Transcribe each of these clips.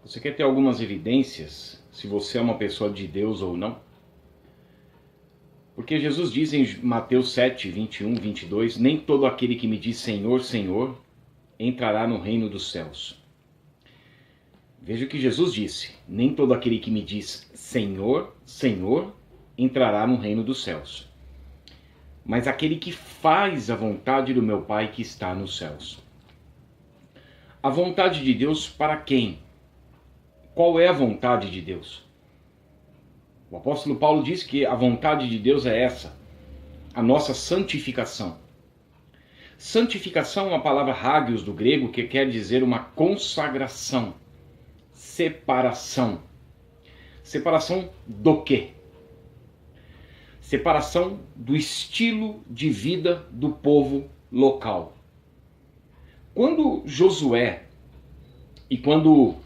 Você quer ter algumas evidências se você é uma pessoa de Deus ou não? Porque Jesus diz em Mateus 7, 21, 22, nem todo aquele que me diz Senhor, Senhor, entrará no reino dos céus. Veja o que Jesus disse, nem todo aquele que me diz Senhor, Senhor, entrará no reino dos céus, mas aquele que faz a vontade do meu Pai que está nos céus. A vontade de Deus para quem? Qual é a vontade de Deus? O apóstolo Paulo diz que a vontade de Deus é essa, a nossa santificação. Santificação é uma palavra hagios do grego que quer dizer uma consagração, separação. Separação do quê? Separação do estilo de vida do povo local. Quando Josué e quando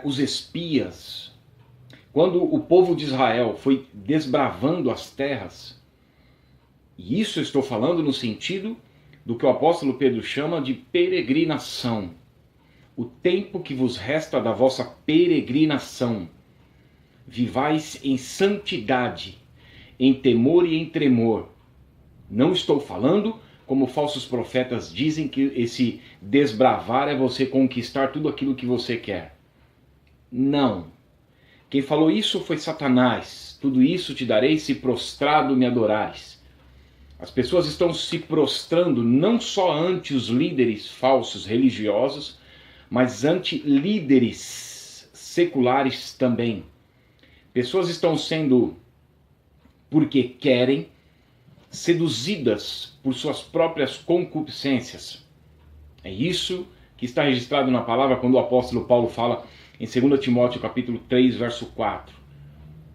os espias, quando o povo de Israel foi desbravando as terras, e isso eu estou falando no sentido do que o apóstolo Pedro chama de peregrinação. O tempo que vos resta da vossa peregrinação, vivais em santidade, em temor e em tremor. Não estou falando, como falsos profetas dizem, que esse desbravar é você conquistar tudo aquilo que você quer. Não. Quem falou isso foi Satanás. Tudo isso te darei se prostrado me adorares. As pessoas estão se prostrando não só ante os líderes falsos religiosos, mas ante líderes seculares também. Pessoas estão sendo, porque querem, seduzidas por suas próprias concupiscências. É isso que está registrado na palavra quando o apóstolo Paulo fala em 2 Timóteo capítulo 3, verso 4.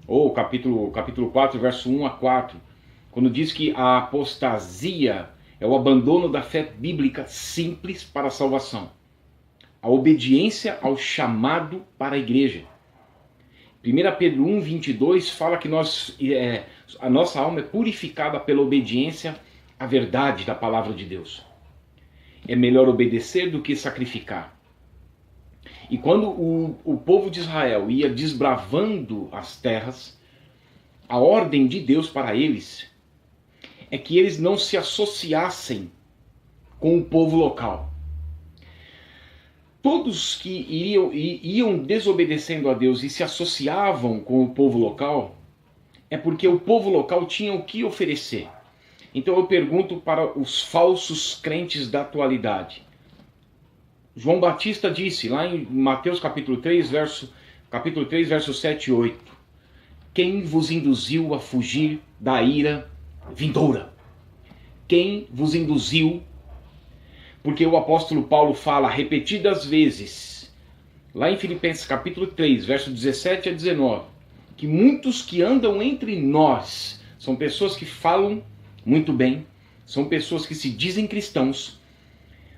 Ou capítulo 4, verso 1 a 4. Quando diz que a apostasia é o abandono da fé bíblica simples para a salvação. A obediência ao chamado para a igreja. 1 Pedro 1, 22 fala que a nossa alma é purificada pela obediência à verdade da palavra de Deus. É melhor obedecer do que sacrificar. E quando o povo de Israel ia desbravando as terras, a ordem de Deus para eles é que eles não se associassem com o povo local. Todos que iam desobedecendo a Deus e se associavam com o povo local, é porque o povo local tinha o que oferecer. Então eu pergunto para os falsos crentes da atualidade. João Batista disse lá em Mateus capítulo 3, verso 7 e 8. Quem vos induziu a fugir da ira vindoura? Quem vos induziu? Porque o apóstolo Paulo fala repetidas vezes, lá em Filipenses capítulo 3, verso 17 a 19, que muitos que andam entre nós são pessoas que falam muito bem, são pessoas que se dizem cristãos,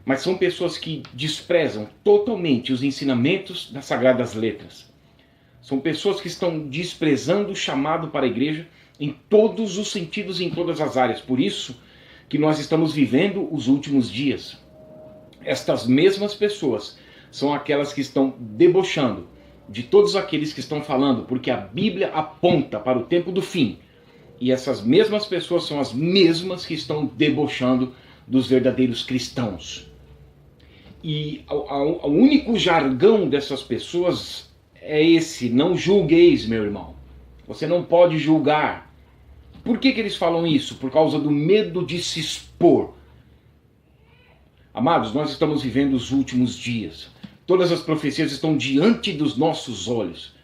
mas são pessoas que desprezam totalmente os ensinamentos das Sagradas Letras. São pessoas que estão desprezando o chamado para a igreja em todos os sentidos e em todas as áreas. Por isso que nós estamos vivendo os últimos dias. Estas mesmas pessoas são aquelas que estão debochando de todos aqueles que estão falando, porque a Bíblia aponta para o tempo do fim. E essas mesmas pessoas são as mesmas que estão debochando dos verdadeiros cristãos. E o único jargão dessas pessoas é esse: não julgueis, meu irmão. Você não pode julgar. Por que eles falam isso? Por causa do medo de se expor. Amados, nós estamos vivendo os últimos dias. Todas as profecias estão diante dos nossos olhos.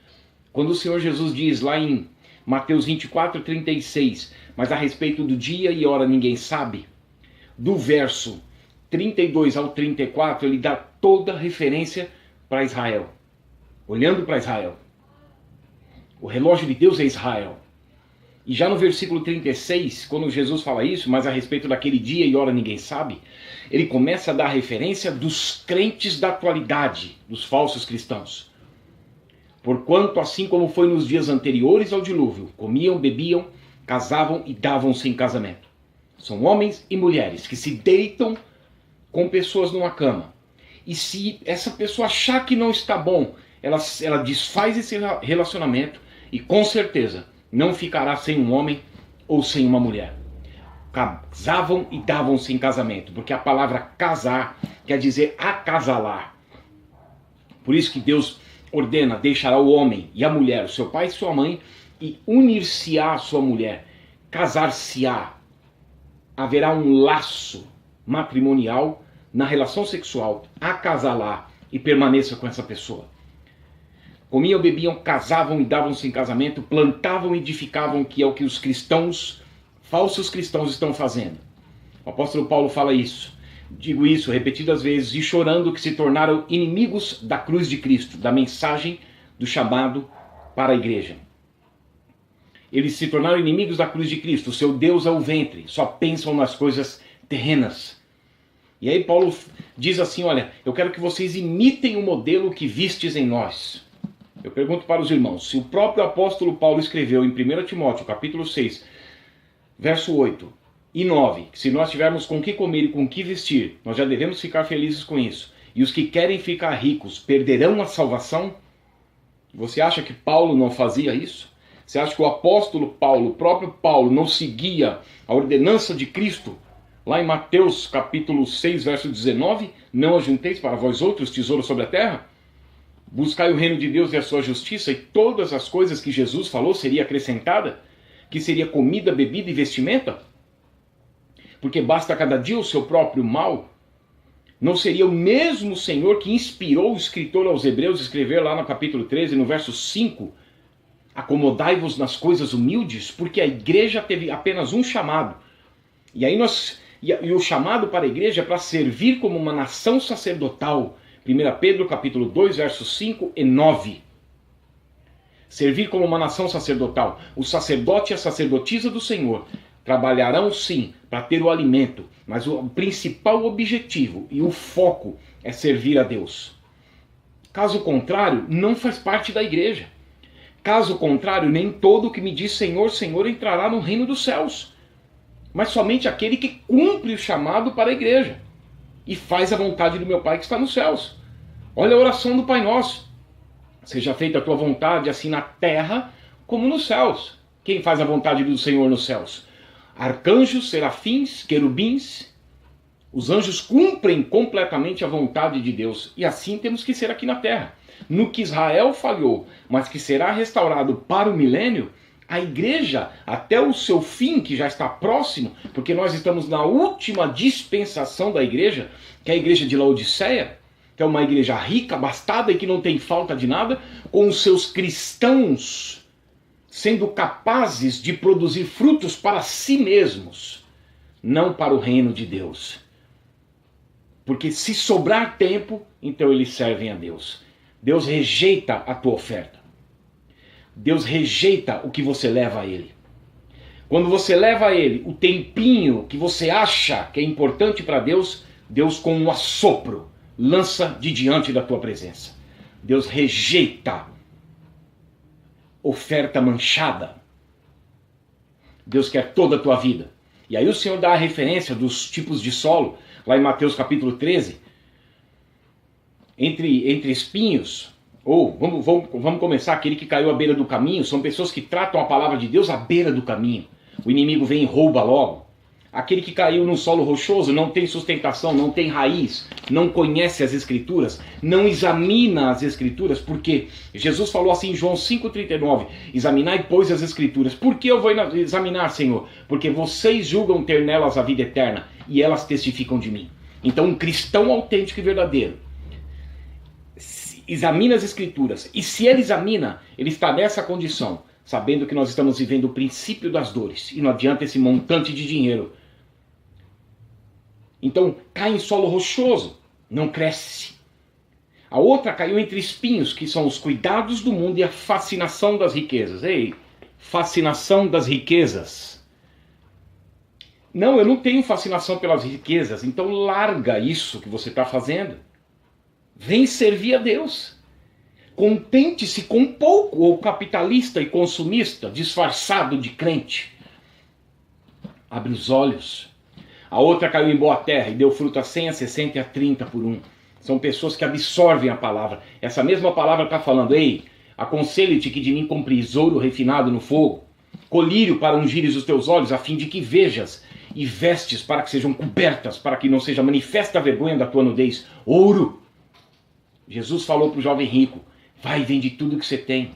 Quando o Senhor Jesus diz lá em Mateus 24, 36, mas a respeito do dia e hora ninguém sabe, do verso 32 ao 34, ele dá toda a referência para Israel. Olhando para Israel. O relógio de Deus é Israel. E já no versículo 36, quando Jesus fala isso, mas a respeito daquele dia e hora ninguém sabe, ele começa a dar referência dos crentes da atualidade, dos falsos cristãos. Porquanto, assim como foi nos dias anteriores ao dilúvio, comiam, bebiam, casavam e davam-se em casamento. São homens e mulheres que se deitam com pessoas numa cama. E se essa pessoa achar que não está bom, ela desfaz esse relacionamento e com certeza não ficará sem um homem ou sem uma mulher. Casavam e davam-se em casamento, porque a palavra casar quer dizer acasalar. Por isso que Deus ordena, deixará o homem e a mulher, o seu pai e sua mãe, e unir-se-á a sua mulher, casar-se-á. Haverá um laço matrimonial na relação sexual, acasalar, e permaneça com essa pessoa. Comiam, bebiam, casavam e davam-se em casamento, plantavam e edificavam, que é o que os cristãos, falsos cristãos, estão fazendo. O apóstolo Paulo fala isso. Digo isso repetidas vezes, e chorando que se tornaram inimigos da cruz de Cristo, da mensagem do chamado para a igreja. Eles se tornaram inimigos da cruz de Cristo, o seu Deus é o ventre, só pensam nas coisas terrenas. E aí Paulo diz assim, olha, eu quero que vocês imitem o modelo que vistes em nós. Eu pergunto para os irmãos, se o próprio apóstolo Paulo escreveu em 1 Timóteo, capítulo 6, verso 8 e 9, que se nós tivermos com que comer e com que vestir, nós já devemos ficar felizes com isso. E os que querem ficar ricos perderão a salvação? Você acha que Paulo não fazia isso? Você acha que o apóstolo Paulo, o próprio Paulo, não seguia a ordenança de Cristo? Lá em Mateus capítulo 6, verso 19, não ajunteis para vós outros tesouros sobre a terra? Buscai o reino de Deus e a sua justiça, e todas as coisas que Jesus falou seria acrescentada, que seria comida, bebida e vestimenta? Porque basta cada dia o seu próprio mal? Não seria o mesmo Senhor que inspirou o escritor aos Hebreus escrever lá no capítulo 13, no verso 5, acomodai-vos nas coisas humildes, porque a igreja teve apenas um chamado. E aí e o chamado para a igreja é para servir como uma nação sacerdotal. 1 Pedro capítulo 2, versos 5 e 9. Servir como uma nação sacerdotal. O sacerdote e a sacerdotisa do Senhor trabalharão sim para ter o alimento, mas o principal objetivo e o foco é servir a Deus. Caso contrário, não faz parte da igreja. Caso contrário, nem todo que me diz Senhor, Senhor entrará no reino dos céus, mas somente aquele que cumpre o chamado para a igreja e faz a vontade do meu Pai que está nos céus. Olha a oração do Pai Nosso. Seja feita a tua vontade, assim na terra como nos céus. Quem faz a vontade do Senhor nos céus? Arcanjos, serafins, querubins. Os anjos cumprem completamente a vontade de Deus. E assim temos que ser aqui na terra. No que Israel falhou, mas que será restaurado para o milênio, a igreja, até o seu fim, que já está próximo, porque nós estamos na última dispensação da igreja, que é a igreja de Laodiceia, que é uma igreja rica, abastada e que não tem falta de nada, com os seus cristãos sendo capazes de produzir frutos para si mesmos, não para o reino de Deus. Porque se sobrar tempo, então eles servem a Deus. Deus rejeita a tua oferta. Deus rejeita o que você leva a Ele. Quando você leva a Ele o tempinho que você acha que é importante para Deus, Deus com um assopro lança de diante da tua presença. Deus rejeita oferta manchada. Deus quer toda a tua vida. E aí o Senhor dá a referência dos tipos de solo, lá em Mateus capítulo 13, entre espinhos, ou vamos começar, aquele que caiu à beira do caminho, são pessoas que tratam a palavra de Deus à beira do caminho. O inimigo vem e rouba logo. Aquele que caiu num solo rochoso, não tem sustentação, não tem raiz, não conhece as Escrituras, não examina as Escrituras, porque Jesus falou assim em João 5,39, examinai, pois, as Escrituras. Por que eu vou examinar, Senhor? Porque vocês julgam ter nelas a vida eterna, e elas testificam de mim. Então um cristão autêntico e verdadeiro examina as Escrituras, e se ele examina, ele está nessa condição, sabendo que nós estamos vivendo o princípio das dores, e não adianta esse montante de dinheiro. Então, cai em solo rochoso, não cresce. A outra caiu entre espinhos, que são os cuidados do mundo e a fascinação das riquezas. Ei, fascinação das riquezas. Não, eu não tenho fascinação pelas riquezas, então larga isso que você está fazendo. Vem servir a Deus. Contente-se com pouco, ou capitalista e consumista, disfarçado de crente. Abre os olhos. A outra caiu em boa terra e deu fruto a 100, a 60 e a 30 por um. São pessoas que absorvem a palavra. Essa mesma palavra está falando: ei, aconselho-te que de mim compris ouro refinado no fogo, colírio para ungires os teus olhos, a fim de que vejas, e vestes para que sejam cobertas, para que não seja manifesta a vergonha da tua nudez. Ouro. Jesus falou para o jovem rico: vai e vende tudo que você tem.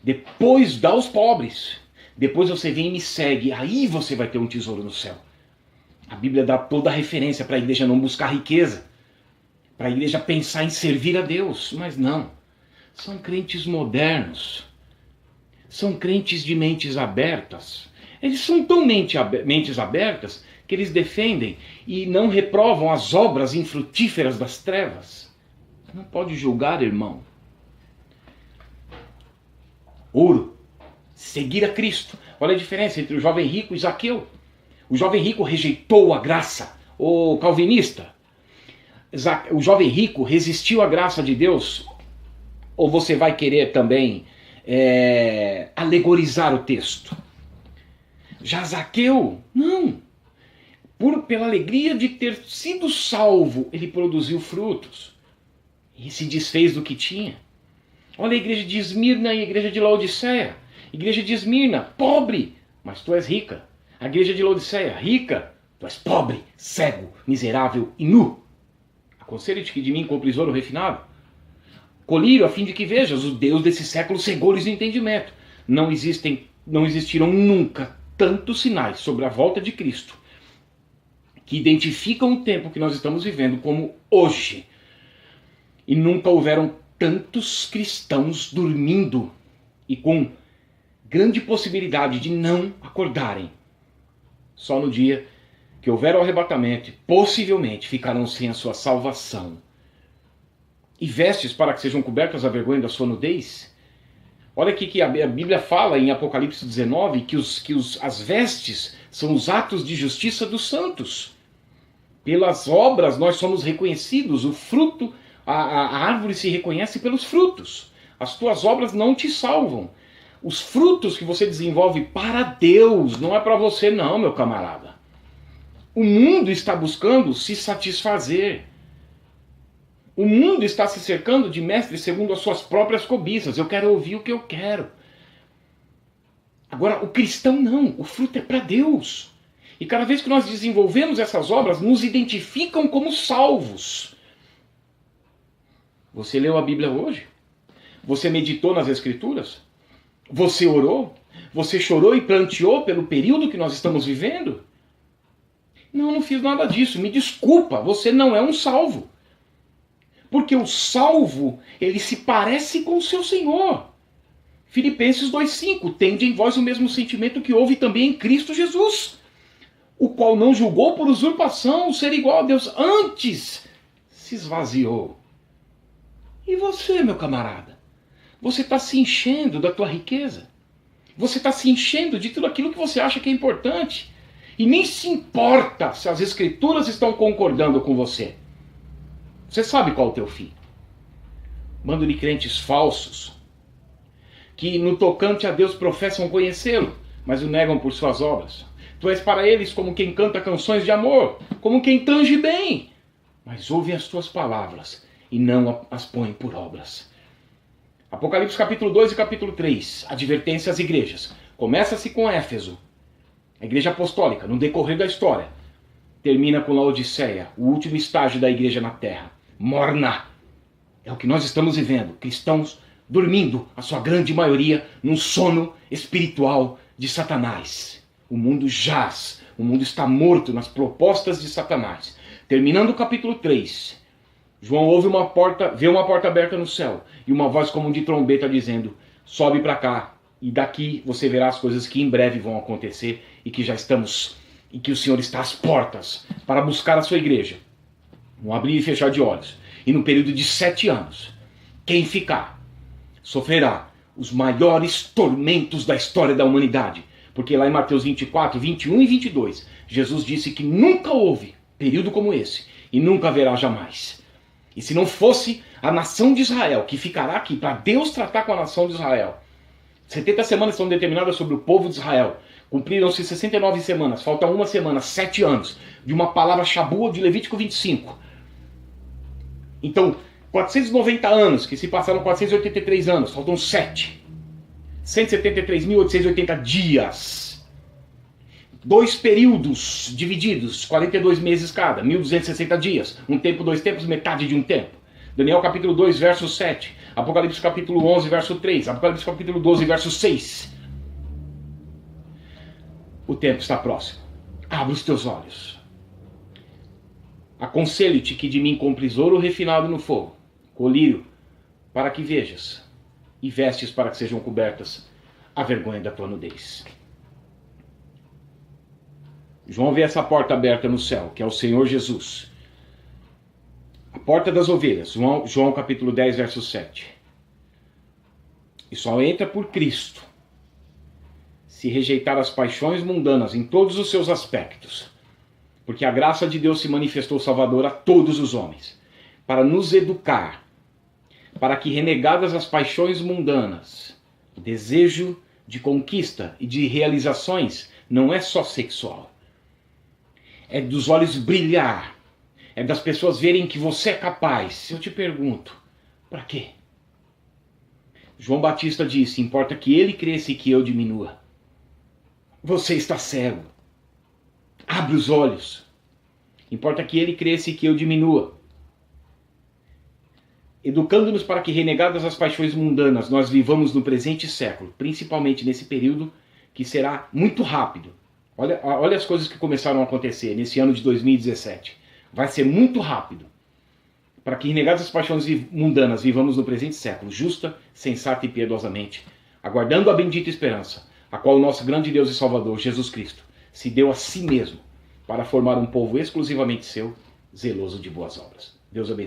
Depois dá aos pobres. Depois você vem e me segue. Aí você vai ter um tesouro no céu. A Bíblia dá toda a referência para a igreja não buscar riqueza, para a igreja pensar em servir a Deus. Mas não. São crentes modernos. São crentes de mentes abertas. Eles são tão mentes abertas que eles defendem e não reprovam as obras infrutíferas das trevas. Não pode julgar, irmão. Ouro. Seguir a Cristo. Olha a diferença entre o jovem rico e Zaqueu. O jovem rico rejeitou a graça. O calvinista. O jovem rico resistiu à graça de Deus. Ou você vai querer também alegorizar o texto? Já Zaqueu, não. Pela alegria de ter sido salvo, ele produziu frutos. E se desfez do que tinha. Olha a igreja de Esmirna e a igreja de Laodiceia. Igreja de Esmirna, pobre, mas tu és rica. A igreja de Laodiceia, rica, tu és pobre, cego, miserável e nu. Aconselho-te que de mim compres ouro refinado, colírio, a fim de que vejas, o Deus desse século cegou-lhes o entendimento. Não existiram nunca tantos sinais sobre a volta de Cristo que identificam o tempo que nós estamos vivendo como hoje. E nunca houveram tantos cristãos dormindo e com grande possibilidade de não acordarem. Só no dia que houver o arrebatamento, possivelmente ficarão sem a sua salvação. E vestes para que sejam cobertas a vergonha da sua nudez. Olha aqui que a Bíblia fala em Apocalipse 19 que as vestes são os atos de justiça dos santos. Pelas obras nós somos reconhecidos, o fruto, a árvore se reconhece pelos frutos. As tuas obras não te salvam. Os frutos que você desenvolve para Deus, não é para você não, meu camarada. O mundo está buscando se satisfazer. O mundo está se cercando de mestres segundo as suas próprias cobiças. Eu quero ouvir o que eu quero. Agora, o cristão não. O fruto é para Deus. E cada vez que nós desenvolvemos essas obras, nos identificam como salvos. Você leu a Bíblia hoje? Você meditou nas Escrituras? Você orou? Você chorou e pranteou pelo período que nós estamos vivendo? Não, não fiz nada disso. Me desculpa, você não é um salvo. Porque o salvo, ele se parece com o seu Senhor. Filipenses 2,5. Tende em vós o mesmo sentimento que houve também em Cristo Jesus, o qual não julgou por usurpação ser igual a Deus, antes se esvaziou. E você, meu camarada? Você está se enchendo da tua riqueza? Você está se enchendo de tudo aquilo que você acha que é importante? E nem se importa se as Escrituras estão concordando com você. Você sabe qual é o teu fim. Bando de crentes falsos, que no tocante a Deus professam conhecê-lo, mas o negam por suas obras. Tu és para eles como quem canta canções de amor, como quem tange bem, mas ouvem as tuas palavras e não as põem por obras. Apocalipse capítulo 2 e capítulo 3, advertência às igrejas. Começa-se com Éfeso, a igreja apostólica, no decorrer da história. Termina com Laodiceia, o último estágio da igreja na terra. Morna. É o que nós estamos vivendo. Cristãos dormindo, a sua grande maioria, num sono espiritual de Satanás. O mundo jaz, o mundo está morto nas propostas de Satanás. Terminando o capítulo 3, João vê uma porta aberta no céu e uma voz como de trombeta dizendo: sobe para cá e daqui você verá as coisas que em breve vão acontecer e que já estamos, e que o Senhor está às portas para buscar a sua igreja. Um abrir e fechar de olhos. E no período de 7 anos, quem ficar sofrerá os maiores tormentos da história da humanidade. Porque lá em Mateus 24, 21 e 22, Jesus disse que nunca houve período como esse e nunca haverá jamais. E se não fosse a nação de Israel, que ficará aqui para Deus tratar com a nação de Israel, 70 semanas são determinadas sobre o povo de Israel. Cumpriram-se 69 semanas, falta uma semana, 7 anos, de uma palavra chabua de Levítico 25. Então, 490 anos, que se passaram 483 anos, faltam 7. 173.880 dias. 2 períodos divididos, 42 meses cada, 1.260 dias. Um tempo, 2 tempos, metade de um tempo. Daniel capítulo 2, verso 7. Apocalipse capítulo 11, verso 3. Apocalipse capítulo 12, verso 6. O tempo está próximo. Abra os teus olhos. Aconselho-te que de mim compres ouro refinado no fogo, colírio, para que vejas, e vestes para que sejam cobertas a vergonha da tua nudez. João vê essa porta aberta no céu, que é o Senhor Jesus. A porta das ovelhas, João capítulo 10, verso 7. E só entra por Cristo se rejeitar as paixões mundanas em todos os seus aspectos. Porque a graça de Deus se manifestou salvadora a todos os homens, para nos educar, para que, renegadas as paixões mundanas, o desejo de conquista e de realizações não é só sexual. É dos olhos brilhar, é das pessoas verem que você é capaz. Eu te pergunto, para quê? João Batista disse, importa que ele cresça e que eu diminua. Você está cego. Abre os olhos. Importa que ele cresça e que eu diminua. Educando-nos para que, renegadas as paixões mundanas, nós vivamos no presente século, principalmente nesse período que será muito rápido. Olha as coisas que começaram a acontecer nesse ano de 2017. Vai ser muito rápido. Para que, renegadas as paixões mundanas, vivamos no presente século, justa, sensata e piedosamente, aguardando a bendita esperança, a qual o nosso grande Deus e Salvador, Jesus Cristo, se deu a si mesmo para formar um povo exclusivamente seu, zeloso de boas obras. Deus abençoe.